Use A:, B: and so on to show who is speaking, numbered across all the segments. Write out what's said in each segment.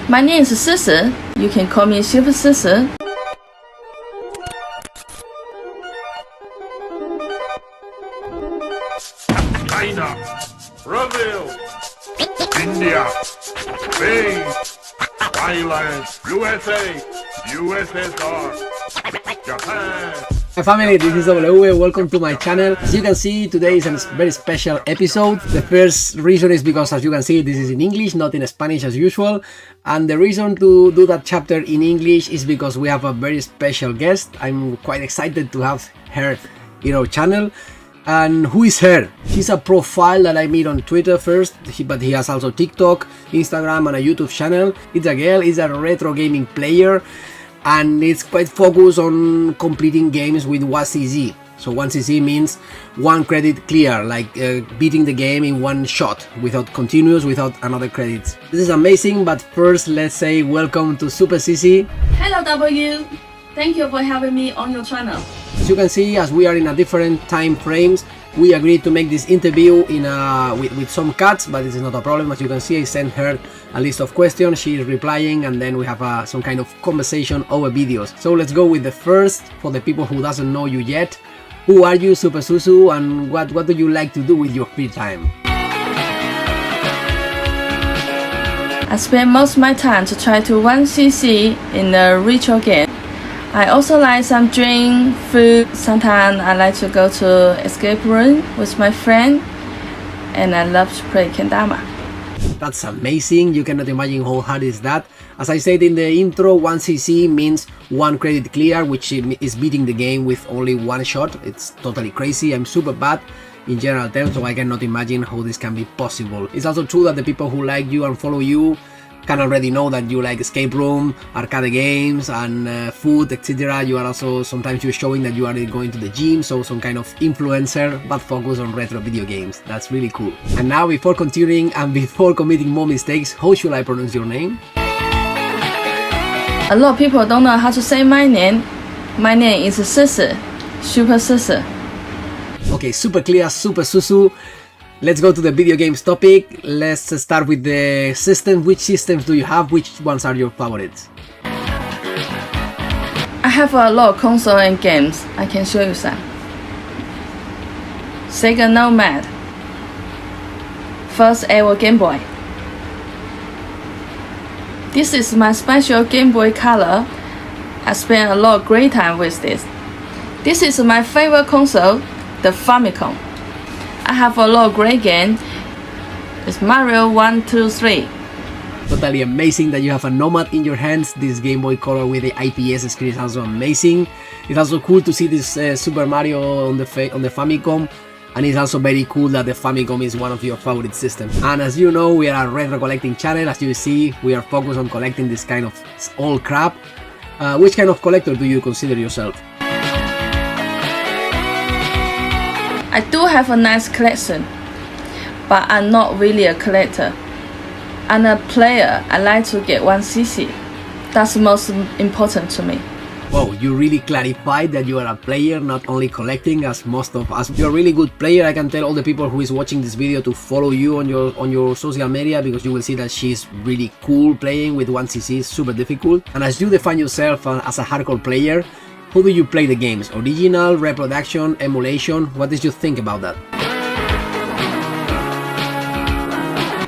A: My name is Susu. You can call me SuperSisi.
B: China, Brazil, India, Spain, Thailand, USA, USSR, Japan.
C: Hi family, this is Dobleuve, welcome to my channel. As you can see, today is a very special episode. The first reason is because, as you can see, this is in English, not in Spanish as usual. And the reason to do that chapter in English is because we have a very special guest. I'm quite excited to have her in our channel. And who is her? She's a profile that I made on Twitter first, but he has also TikTok, Instagram and a YouTube channel. It's a girl, is a retro gaming player, and it's quite focused on completing games with 1cc. So 1cc means one credit clear, like beating the game in one shot, without continuous, without another credits. This is amazing, but first let's say welcome to SuperSisi.
A: Hello, W. Thank you for having me on your channel.
C: As you can see, as we are in a different time frames, we agreed to make this interview in with some cuts, but this is not a problem. As you can see, I sent her a list of questions, she is replying, and then we have some kind of conversation over videos. So let's go with the first, for the people who doesn't know you yet. Who are you, SuperSisi, and what do you like to do with your free time?
A: I spend most of my time to try to 1cc in the retro game. I also like some drink, food. Sometimes I like to go to escape room with my friend, and I love to play kendama.
C: That's amazing. You cannot imagine how hard is that. As I said in the intro, 1cc means one credit clear, which is beating the game with only one shot. It's totally crazy. I'm super bad in general terms, so I cannot imagine how this can be possible. It's also true that the people who like you and follow you can already know that you like escape room, arcade games, and food, etc. You are also, sometimes you're showing that you are going to the gym, so some kind of influencer, but focus on retro video games. That's really cool. And now, before continuing and before committing more mistakes, how should I pronounce your name?
A: A lot of people don't know how to say my name. My name is Susu, SuperSisi.
C: Okay, super clear, SuperSisi. Let's go to the video games topic. Let's start with the system. Which systems do you have? Which ones are your favorites?
A: I have a lot of console and games. I can show you some. Sega Nomad. First ever Game Boy. This is my special Game Boy Color. I spent a lot of great time with this. This is my favorite console, the Famicom. I have a lot of great games. It's Mario 1, 2, 3.
C: Totally amazing that you have a Nomad in your hands. This Game Boy Color with the IPS screen is also amazing. It's also cool to see this Super Mario on the Famicom. And it's also very cool that the Famicom is one of your favorite systems. And as you know, we are a retro collecting channel. As you see, we are focused on collecting this kind of old crap. Which kind of collector do you consider yourself?
A: I do have a nice collection, but I'm not really a collector. I'm a player. I like to get 1cc. That's most important to me.
C: Wow, you really clarified that you are a player, not only collecting as most of us. You're a really good player. I can tell all the people who is watching this video to follow you on your social media, because you will see that she's really cool playing with 1cc, super difficult. And as you define yourself as a hardcore player, how do you play the games? Original, reproduction, emulation? What did you think about that?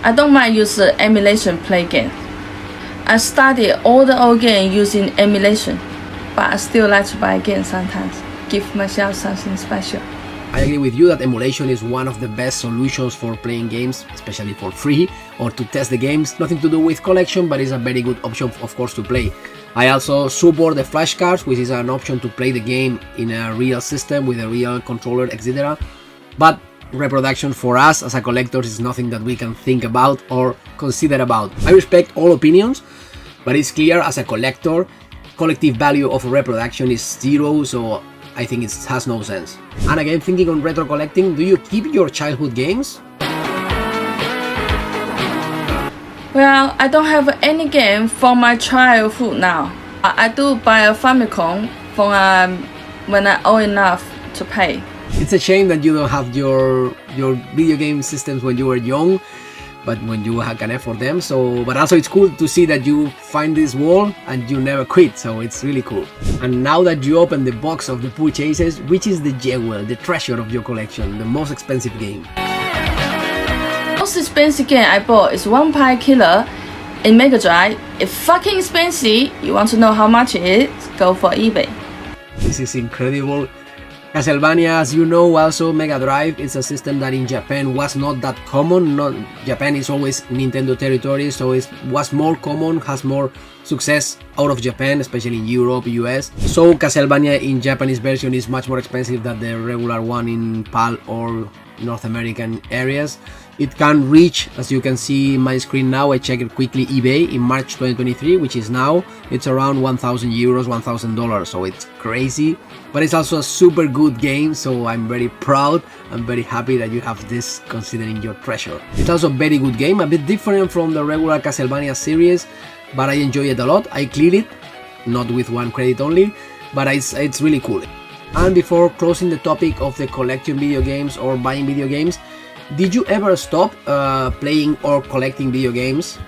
A: I don't mind using emulation play game. I study all the old games using emulation, but I still like to buy games sometimes. Give myself something special.
C: I agree with you that emulation is one of the best solutions for playing games, especially for free, or to test the games. Nothing to do with collection, but it's a very good option, of course, to play. I also support the flashcards, which is an option to play the game in a real system with a real controller, etc. But reproduction for us as a collector is nothing that we can think about or consider about. I respect all opinions, but it's clear as a collector, collective value of reproduction is zero, so I think it has no sense. And again, thinking on retro collecting, do you keep your childhood games?
A: Well, I don't have any game from my childhood now. I do buy a Famicom from when I'm old enough to pay.
C: It's a shame that you don't have your video game systems when you were young, but when you can afford them. So, but also it's cool to see that you find this wall and you never quit, so it's really cool. And now that you open the box of the purchases, which is the jewel, the treasure of your collection, the most expensive game?
A: Most expensive game I bought is Vampire Killer in Mega Drive. It's fucking expensive. You want to know how much it is? Go for eBay.
C: This is incredible. Castlevania, as you know, also Mega Drive is a system that in Japan was not that common. Japan is always Nintendo territory, so it was more common, has more success out of Japan, especially in Europe, US. So Castlevania in Japanese version is much more expensive than the regular one in PAL or North American areas. It can reach, as you can see in my screen now, I checked it quickly, eBay in March 2023, which is now, it's around 1,000 euros, $1,000, so it's crazy. But it's also a super good game, so I'm very proud, I'm very happy that you have this considering your treasure. It's also a very good game, a bit different from the regular Castlevania series, but I enjoy it a lot. I cleared it, not with one credit only, but it's really cool. And before closing the topic of the collecting video games or buying video games, did you ever stop playing or collecting video games?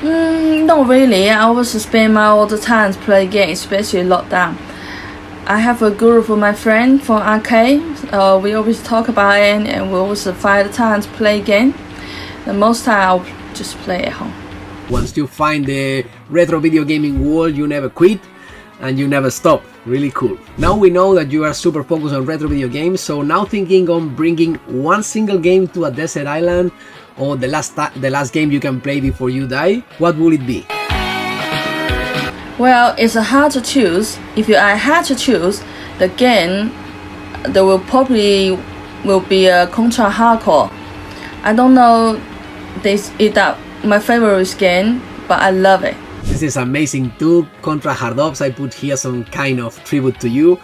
A: Not really. I always spend all the time to play games, especially lockdown. I have a group of my friends from arcade. We always talk about it and we always find the time to play game. And most time I'll just play at home.
C: Once you find the retro video gaming world, you never quit and you never stop. Really cool. Now we know that you are super focused on retro video games, so now thinking on bringing one single game to a desert island, or the last game you can play before you die, what would it be?
A: Well, it's hard to choose. If I had to choose, the game there will probably be a Contra Hardcore. I don't know is that my favorite game, but I love it.
C: This is amazing too, Contra Hard Ops. I put here some kind of tribute to you.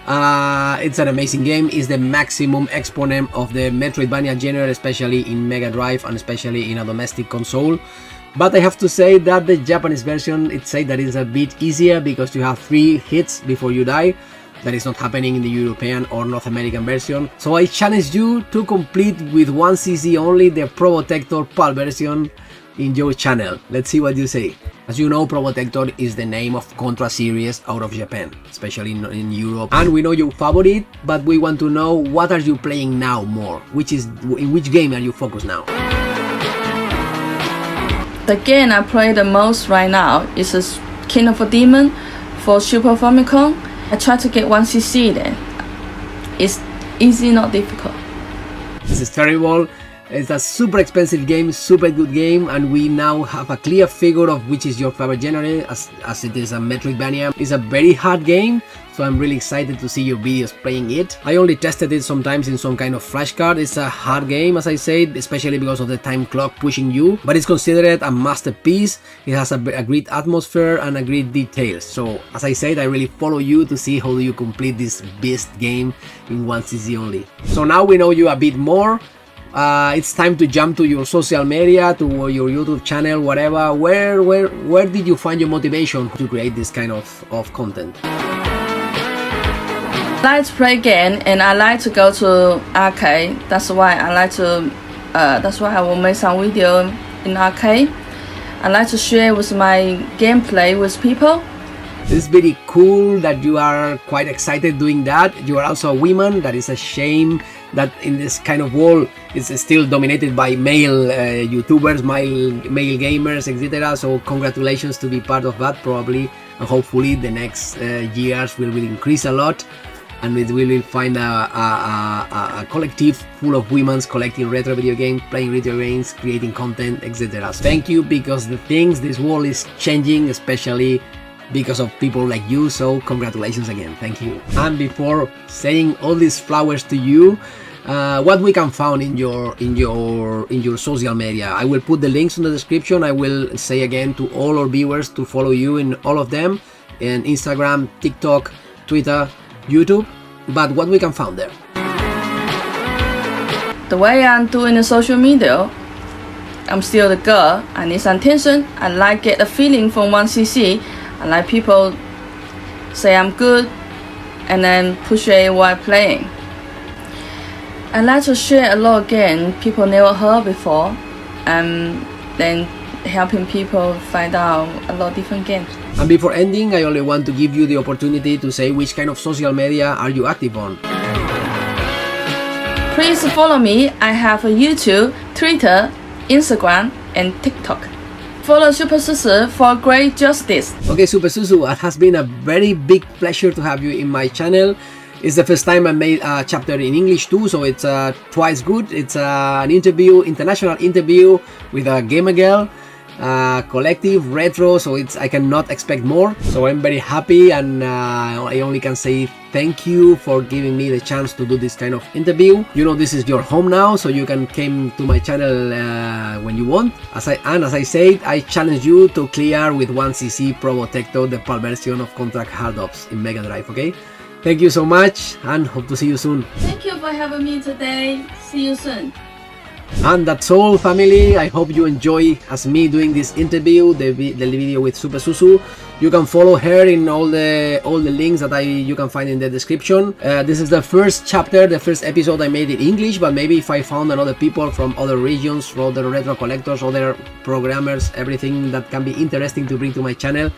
C: It's an amazing game. It's the maximum exponent of the Metroidvania genre, especially in Mega Drive and especially in a domestic console. But I have to say that the Japanese version, it says that it's a bit easier because you have 3 hits before you die. That is not happening in the European or North American version. So I challenge you to complete with 1cc only the Probotector PAL version in your channel. Let's see what you say. As you know, Probotector is the name of Contra series out of Japan, especially in Europe. And we know your favorite, but we want to know what are you playing now more? In which game are you focused now?
A: The game I play the most right now is King of a Demon for Super Famicom. I try to get 1cc there. It's easy, not difficult.
C: This is terrible. It's a super expensive game, super good game, and we now have a clear figure of which is your favorite genre, as it is a Metroidvania. It's a very hard game, so I'm really excited to see your videos playing it. I only tested it sometimes in some kind of flashcard. It's a hard game, as I said, especially because of the time clock pushing you, but it's considered a masterpiece. It has a great atmosphere and a great details. So, as I said, I really follow you to see how do you complete this beast game in 1cc only. So now we know you a bit more. It's time to jump to your social media, to your YouTube channel, whatever. Where did you find your motivation to create this kind of content?
A: I like to play game and I like to go to arcade. That's why I will make some video in arcade. I like to share with my gameplay with people.
C: It's very cool that you are quite excited doing that. You are also a woman. That is a shame that in this kind of world it's still dominated by male YouTubers, male gamers, etc. So congratulations to be part of that, probably, and hopefully the next years will increase a lot, and we will find a collective full of women collecting retro video games, playing retro games, creating content, etc. So thank you, because this world is changing, especially because of people like you. So congratulations again, thank you. And before saying all these flowers to you, what we can find in your social media, I will put the links in the description. I will say again to all our viewers to follow you in all of them, in Instagram, TikTok, Twitter, YouTube. But what we can find there?
A: The way I'm doing the social media, I'm still the girl. I need some attention. I like get a feeling from 1cc. I like people say I'm good and then push it while playing. I like to share a lot of games people never heard before, and then helping people find out a lot of different games.
C: And before ending, I only want to give you the opportunity to say which kind of social media are you active on.
A: Please follow me. I have a YouTube, Twitter, Instagram, and TikTok. Follow SuperSisi for great justice.
C: Okay, Super Susu, it has been a very big pleasure to have you in my channel. It's the first time I made a chapter in English too, so it's twice good. It's an interview, international interview with a gamer girl, collective retro, so I cannot expect more. So I'm very happy, and I only can say thank you for giving me the chance to do this kind of interview. You know, this is your home now, so you can come to my channel when you want. As I said, I challenge you to clear with 1cc Pro Protector the PAL version of Contract Hard Ops in Mega Drive, okay? Thank you so much, and hope to see you soon.
A: Thank you for having me today. See you soon.
C: And that's all, family. I hope you enjoy as me doing this interview, the video with Super Susu. You can follow her in all the links that you can find in the description. This is the first chapter, the first episode I made in English, but maybe if I found another people from other regions, from other retro collectors, other programmers, everything that can be interesting to bring to my channel,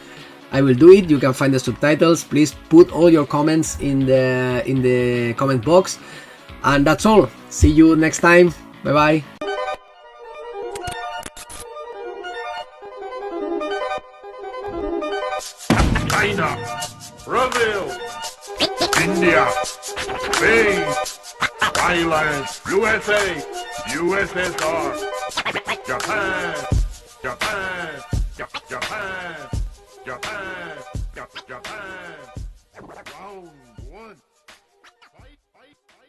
C: I will do it. You can find the subtitles. Please put all your comments in the comment box. And that's all. See you next time. Bye bye.
B: China, Brazil, India, Spain, Thailand, USA, USSR, Japan, Japan, Japan, Japan.